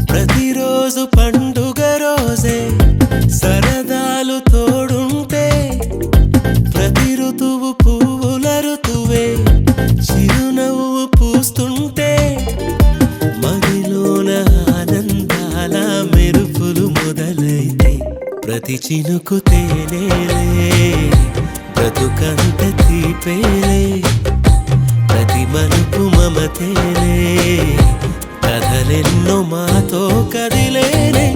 ప్రతిరోజు పండుగ రోజే సరదాలు తోడుంటే ప్రతి ఋతువు పువ్వుల ఋతువే చిరునవ్వు పూస్తుంటే మదిలోన ఆనందాల మెరుపులు మొదలైతే ప్రతి చినుకు తేనేలే బ్రతుకంత తీపేలే ప్రతి మలుపు మమతేలే కథలెన్నో మాతో కదిలేనే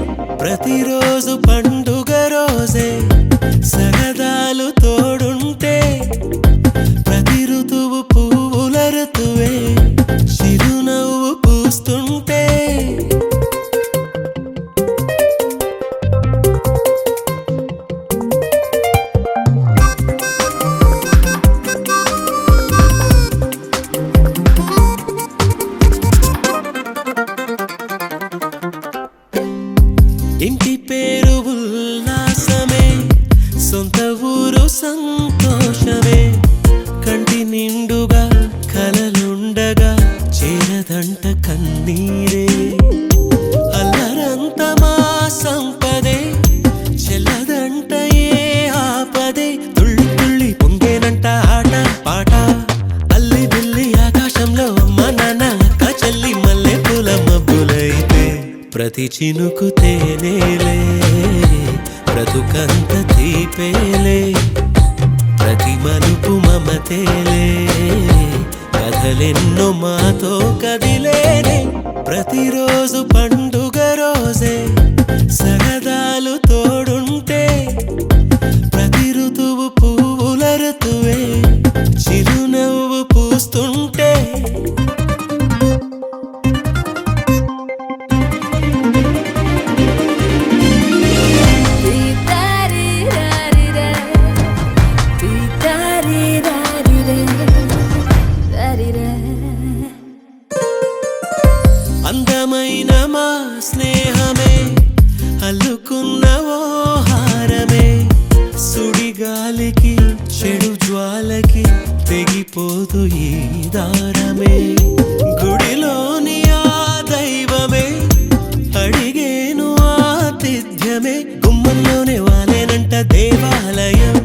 ప్రతిరోజు పండుగ రోజే సరదాలు తోడుంటే ప్రతి ఋతువు పువ్వుల ఋతువే చిరునవ్వు పూస్తుంటే ఇంటి పేరు ఉల్లాసమే సొంత ఊరు సంతోషమే కంటి నిండుగా కలలుండగా చేరదంట కన్నీరే అల్లరంత మా సంపదే చెల్లదంట ఏ ఆపదే తుళ్ళి తుళ్ళి పొంగేనంట ఆట పాట అల్లి బిల్లి ఆకాశంలో అమ్మ నాన్న అక్క చెల్లి మల్లె పూల మబ్బులైతే ప్రతి చినుకు తేనేలే బ్రతుకంత తీపేలే ప్రతి మలుపు మమతేలే కథలెన్నో మాతో కదిలేనే ప్రతిరోజు పండుగ రోజే సరదాలు తోడుంటే ప్రతి ఋతువు పువ్వుల ఋతువే చిరునవ్వు పూస్తుంటే అందమైన మా స్నేహమే అల్లుకున్న ఓ హారమే సుడిగాలికి చెడు జ్వాలకి తెగిపోదు ఈ దారమే గుడిలోని ఆ దైవమే అడిగేను ఆతిథ్యమే గుమ్మంలోనే వాలేనంట దేవాలయం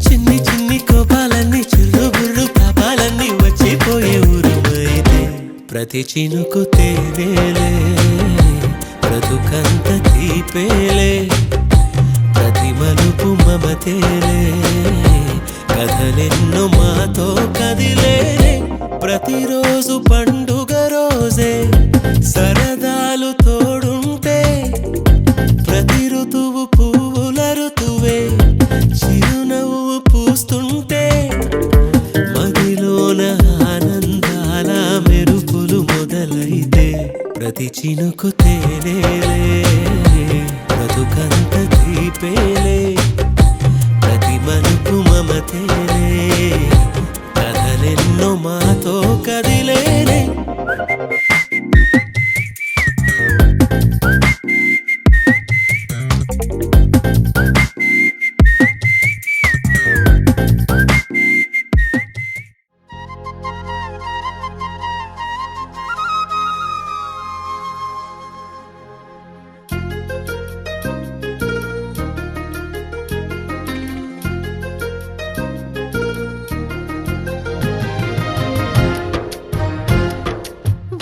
చిన్ని చిన్ని కోపాలన్నీ చిల్లు బుర్రు పాపాలన్నీ వచ్చిపోయే ఊరుమైతే ప్రతి చినుకు తేనేలే బ్రతుకంత తీపేలే ప్రతి మలుపు మమతేలే కథలెన్నో మాతో కదిలేనే ప్రతిరోజు పండుగ రోజే సరదాలు తోడుంటే ప్రతి ఋతువు పువ్వుల ఋతువే చిరునవ్వు పూస్తుంటే మదిలోన ఆనందాల మెరుపులు మొదలైతే ప్రతి చినుకు తేనేలే బ్రతుకంత తీపేలే ప్రతి మలుపు మమతేలే కథలెన్నో మాతో కదిలేనే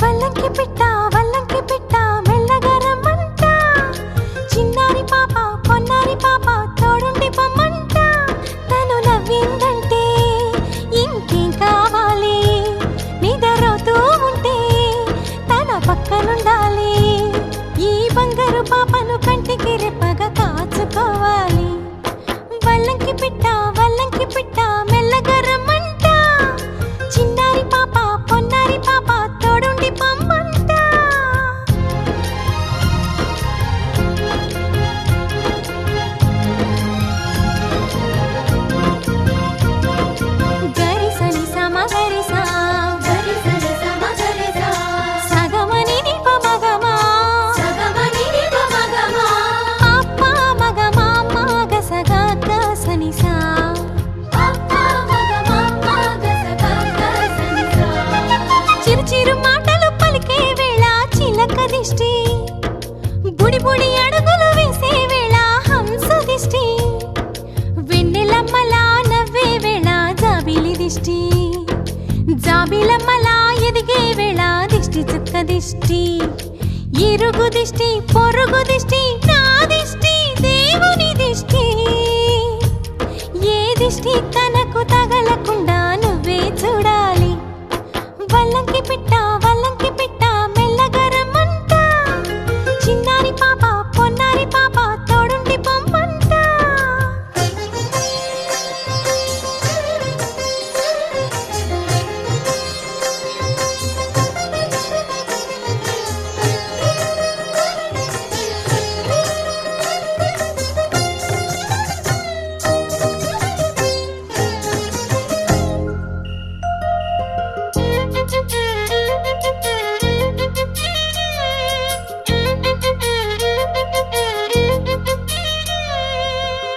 వల్లంకి పిట్ట మెల్లగా రమ్మంట చిన్నారి పాప పొన్నారి పాప తోడుండి పొమ్మంట తను నవ్విందంటే ఇంకేం కావాలి నిద్రపోతూ ఉంటే తన పక్కనుండాలి ఈ బంగారు పాపను కంటికి రెప్పగా కాచుకోవాలి వల్లంకి పిట్ట మెల్లగా రమ్మంట చిన్నారి పాప పొన్నారి పాప తోడుండి పొమ్మంట గరిసని సమ గరిసా సగమని నిప మగమా అప్ప మగమా మగ సగా గసని సా చిరు చిరు మాటలు పలికే వేళ చిలక దిష్టి బుడి బుడి అడుగులు వేసే వేళ హంస దిష్టి, వెన్నెలమ్మలా నవ్వే వేళ జాబిలి దిష్టి, జాబిలమ్మలా ఎదిగే వేళ దిష్టి చుక్క దిష్టి, ఇరుగు దిష్టి పొరుగు దిష్టి నా దిష్టి దేవుని దిష్టి, ఏ దిష్టి తనకు తగలకుండా నువ్వే చూడాలి. వల్లంకి పిట్ట మెల్లగా రమ్మంట, చిన్నారి పాప పొన్నారి పాప తోడుండి పొమ్మంట.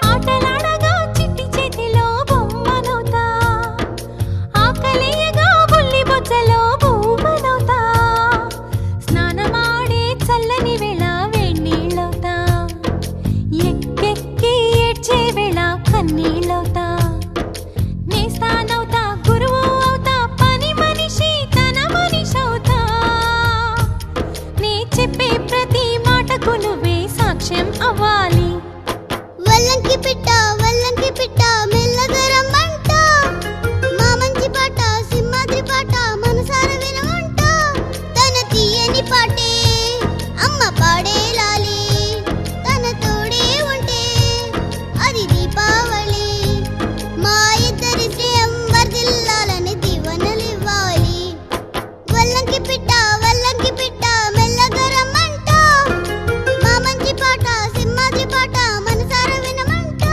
ఆటలాడగా చిట్టి చేతిలో బొమ్మనవుతా, ఆకలియగా బుల్లి బొజ్జలో బొమ్మనవుతా, స్నానమాడే చల్లని వేళ వేణీళ్ళవుతా, ఎక్కెక్కి ఏడ్చే వేళ కన్నీళ్ళవుతా, నేస్తానవుతా గురువు అవుతా, పని మనిషి తన మనిషవుతా, నే చెప్పే ప్రతి మాటకు నువ్వే సాక్ష్యం అవ్వాలి. వల్లంకి పిట్ట మెల్లగా రమ్మంట, మా మంచి పాట సింహాద్రి పాట మనసార వినమంట, తన తీయని పాటే అమ్మ పాడే లాలి, తన తోడే ఉంటే అది దీపావళి, మా ఇద్దరి శ్రేయం వర్ధిల్లాలని దీవెనలివ్వాలి. వల్లంకి పిట్ట మెల్లగా రమ్మంట, మా మంచి పాట సింహాద్రి పాట మనసార వినమంట.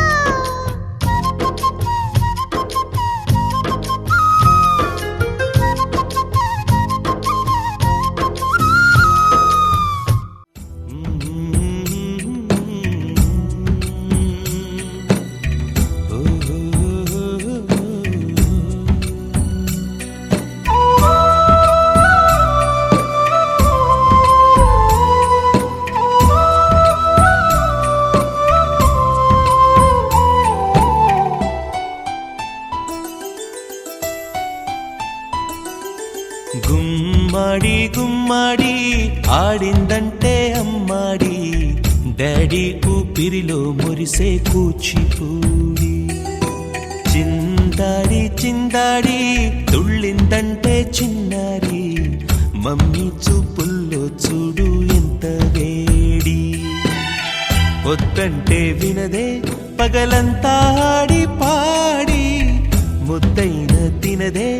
గుమ్మడి గుమ్మడి ఆడిందంటే అమ్మాడి, డాడీ ఊపిరిలో మురిసే కూచిపూడి, చిందాడి తుళ్ళిందంటే చిన్నారి, మమ్మీ చూపుల్లో చూడు ఎంత వేడి, వద్దంటే వినదే పగలంతా ఆడి పాడి, ముద్దైన తినదే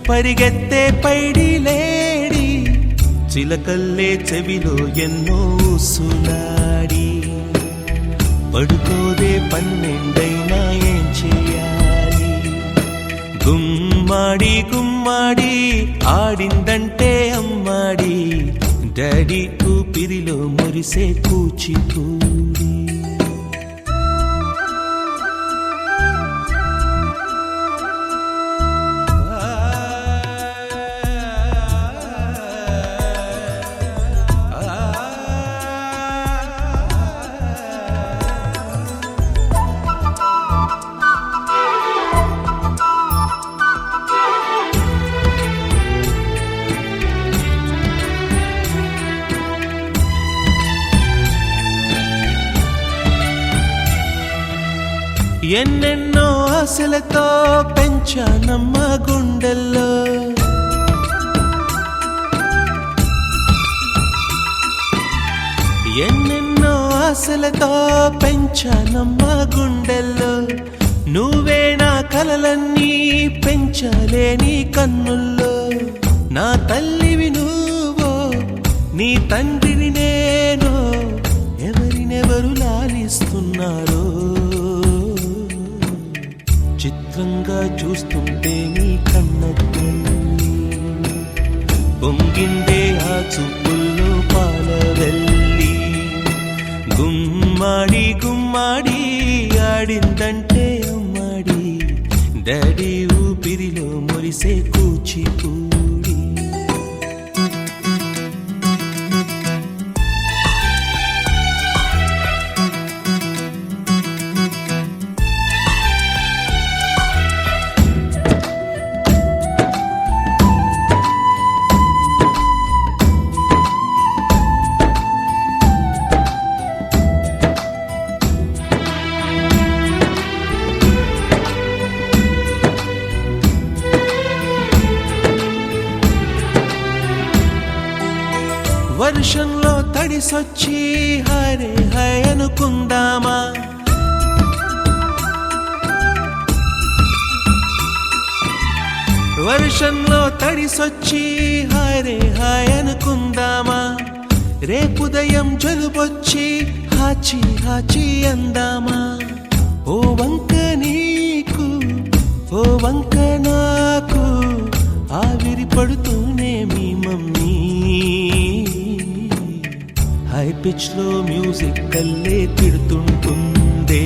పరిగెత్తే పైడి లేడి, చిలకల్లే చెవిలో ఎన్నో సులాడి, పడుకోదే పన్నెండైనా ఏం చేయాలి. గుమ్మాడి ఆడిందంటే అమ్మాడి, డాడీ ఊపిరిలో మురిసే కూచిపూడి. ఎన్నెన్నో ఆశలతో పెంచానమ్మ గుండెల్లో, ఎన్నెన్నో ఆశలతో పెంచానమ్మ గుండెల్లో, నువ్వే నా కలలన్నీ పెంచాలే నీ కన్నుల్లో, నా తల్లివి నువ్వో నీ తండ్రిని నేను, ఎవరినెవరు లాలిస్తున్నారో, చిత్రంగా చూస్తుంటే నీ కన్నద్దు పొంగిందే ఆ చూపుల్లో పాలవెల్లి, గుమ్మాడి ఆడిందంటే అమ్మాడి, డాడీ ఊపిరిలో మురిసే కూచిపూడి. తడిసొచ్చి హరే హై అనుకుందామా వర్షంలో తడిసొచ్చి హరే హాయ్ అనుకుందామా రేపుదయం జలుబొచ్చి హాచి హాచి అందామా ఓ వంక నీకు ఓ వంక నాకు ఆవిరి పడుతూనే మీ మమ్మీ హై పిచ్ లో మ్యూజిక్ కల్లే తిడుతుంటుందే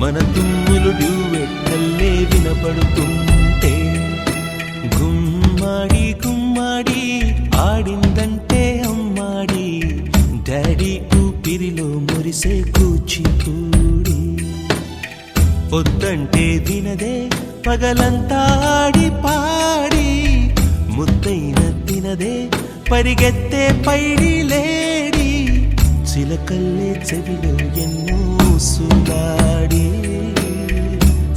మన తుమ్ములు డ్యూయెట్ కల్లే వినపడుతుంటే గుమ్మాడి గుమ్మాడి ఆడిందంటే అమ్మాడి డాడీ ఊపిరిలో మురిసే కూచిపూడి పొద్దంటే వినదే పగలంతా ఆడి పాడి ముద్దైన తినదే పరిగెత్తే పైడి లేడి చిలకల్లే చెవిలో ఎన్నో సులాడి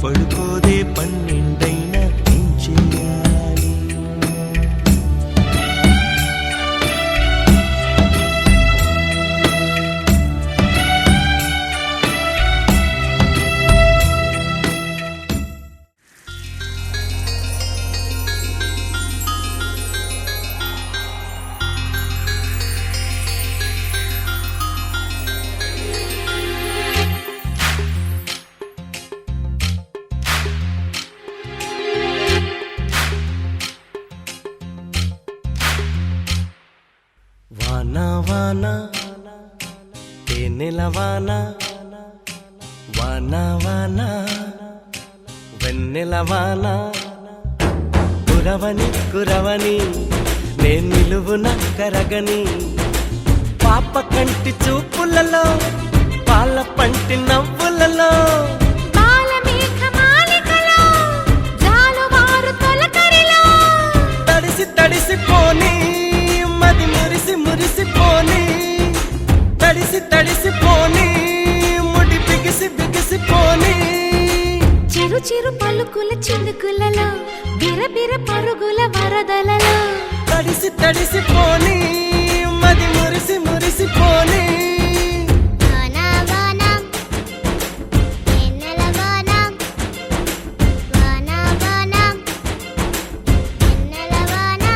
పడుకోదే పన్నెండైనా ఏం చెయ్యాలి వానా వానా తేనెల వానా వానా వానా వెన్నెల వానా కురవని కురవని నేను నిలువున కరగని పాప కంటి చూపులలో పాల పంటి నవ్వులలో తడిసి తడిసిపోని మది మురిసి మురిసిపోని తడిసి తడిసిపోని ముడి బిగిసి బిగిసిపోని చిరు చిరు పలుకుల చినుకులలో బిరబిర పరుగుల వరదలలో తడిసి తడిసిపోని మది మురిసి మురిసిపోని వానా వానా ఎన్నెల వానా వానా వానా ఎన్నెల వానా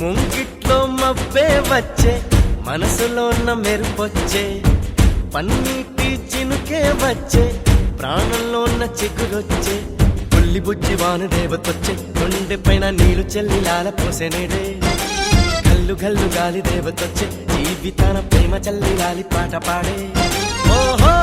ముంగిట్లో మబ్బే వచ్చే మనసులో ఉన్న మెరుపొచ్చే పన్నీటి చినుకే వచ్చే ప్రాణంలో ఉన్న చిగురొచ్చే పుల్లి బుజ్జి వాన దేవతొచ్చే కొండె పైన నీళ్లు చెల్లి లాల పోసెనేడే గల్లు గల్లు గాలి దేవతొచ్చే జీవితాన ప్రేమ చల్లి లాలి పాట పాడే ఓహో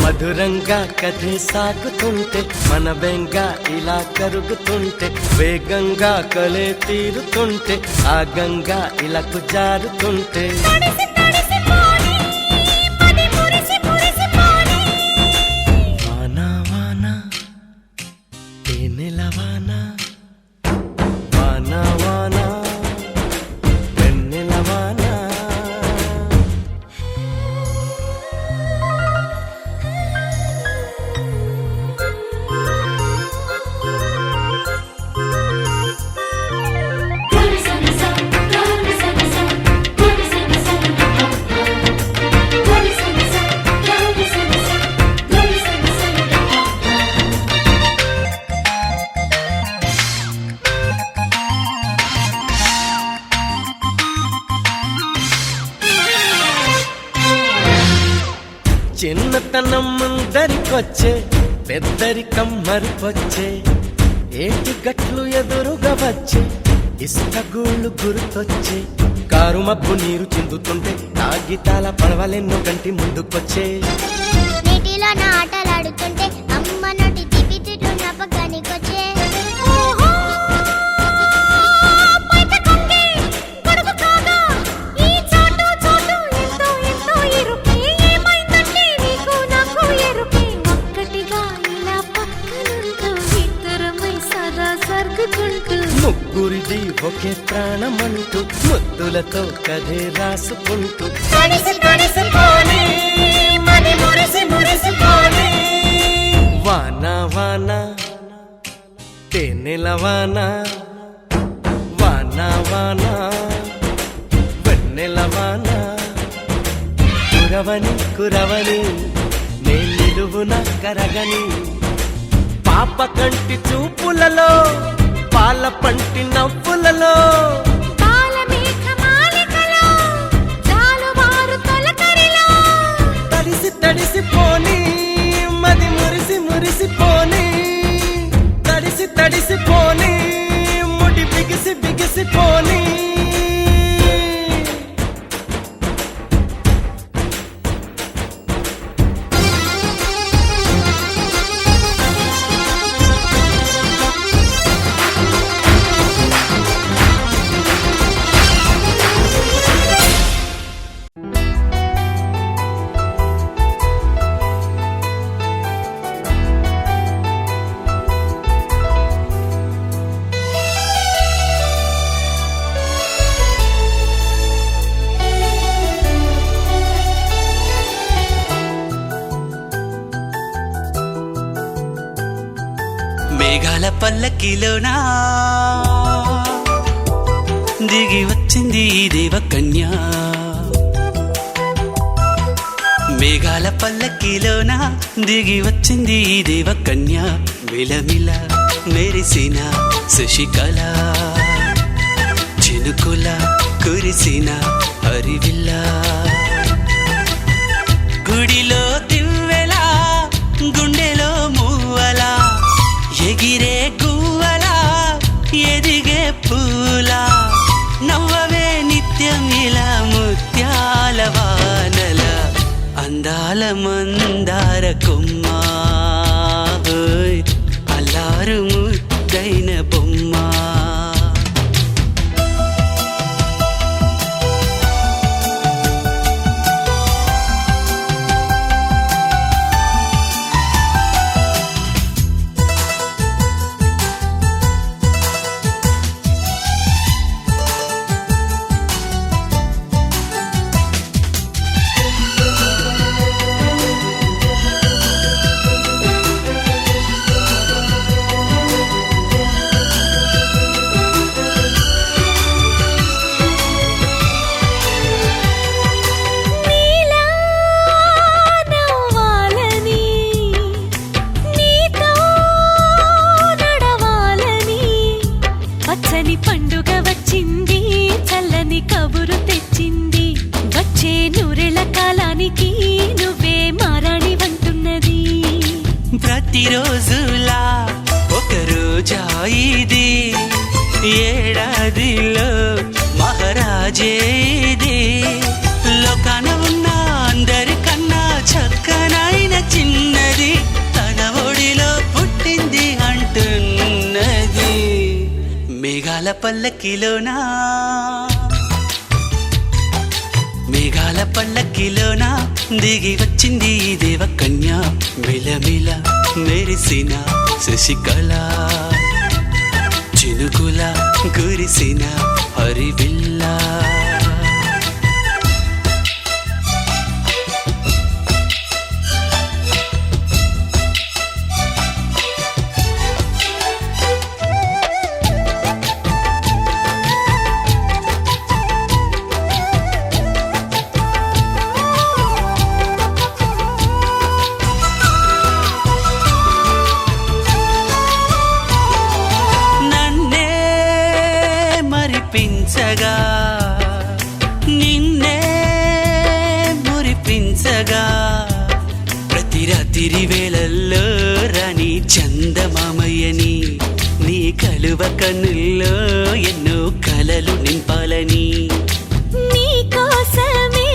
మధురంగా కథే సాగుతుంటే మన బెంగ ఇలా కరుగుతుంటే వేగంగా కలే తీరుతుంటే ఆ గంగా ఇలాకు జారుతుంటే వానా వానా తేనెల వానా వానా వానా వెన్నెల వానా చిన్నతనం ముందరికొచ్చే పెద్దరికం మరిపొచ్చే ఏటి గట్లు ఎదురుగా వచ్చే ఇసుక గూళ్ళు గుర్తొచ్చే కారు మబ్బు నీరు చిందుతుంటే కాగితాల పడవలెన్నో కంటి ముందుకొచ్చే నీటిలో నా ఆటలాడుతుంటే అమ్మ నోటి తిప్పి తిట్టు నా పక్కనికొచ్చే ఓహో పైట కొంగే గడుగు కాగా ఈ చోటు చోటు ఎంతో ఎంతో ఇరుకే ఏమైందంటే నీకు నాకు ఎరుకే ఒక్కటిగా ఇలా పక్కనుంటూ ఇద్దరమై సదా సర్గుకుంటూ ముగ్గురిది ఒకే ప్రాణమంటూ ముద్దులతో కథే రాసుకుంటూ తడిసిపోని మది మురిసిపోని వాన వాన తేనెల వాన వాన వాన వెన్నెల వాన కురవని కురవని నే నిలువున కరగని పాప కంటి చూపులలో పాల పంటి నవ్వులలో బాలమేఘమాలికలో జాలువారు తొలకరిలో తడిసిపోని మది మురిసిపోని తడిసిపోని ముడి బిగిసిపోని మేఘాల పల్లకిలోనా దిగి వచ్చింది ఈ దేవకన్య మేఘాల పల్లకిలోనా దిగి వచ్చింది ఈ దేవకన్య మిలమిల మెరిసిన శశికళ చినుకుల కురిసిన హరివిల్ల గుడిలో దివ్వెలా గుండెలో మూవలా ఎగిరే గువ్వలా ఎదిగే పూలా నవ్వవే నిత్యం ఇలా ముత్యాల వానల అందాల మందార కొమ్మ ఓయ్ అల్లారు ముద్దైన బొమ్మ నీలా నవ్వాలని నీతో నడవాలని పచ్చని పండుగ వచ్చింది చల్లని కబురు తెచ్చింది వచ్చే నూరెల కాలానికి నువ్వే మారాణి వంటున్నది ప్రతిరోజులా ఒక రోజా ఇది ఏడాదిలో మహారాజే ఇది లోకాన ఉన్న అందరికన్నా చక్కనైన చిన్నది తన ఒడిలో పుట్టింది అంటున్నది మేఘాల పల్లకిలోనా మేఘాల పల్లకిలోనా దిగి వచ్చింది ఈ దేవకన్య మిలమిల మెరిసిన శశికళ చినుకుల కురిసిన హరివిల్లా నన్నే మరిపించగా నిన్నే మురిపించగా ప్రతి రాత్రి వేళల్లో రాణి చందమామయ్యని నీ కలువ కన్నుల్లో ఎన్నో కలలు నింపాలని నీ కోసమే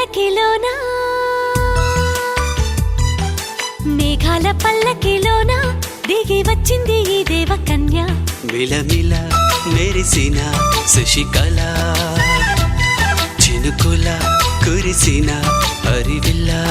పల్లకిలోనా మేఘాల పల్లకిలోనా దిగి వచ్చింది ఈ దేవకన్య మిలమిల మెరిసిన శశికళ చినుకుల కురిసిన హరివిల్లా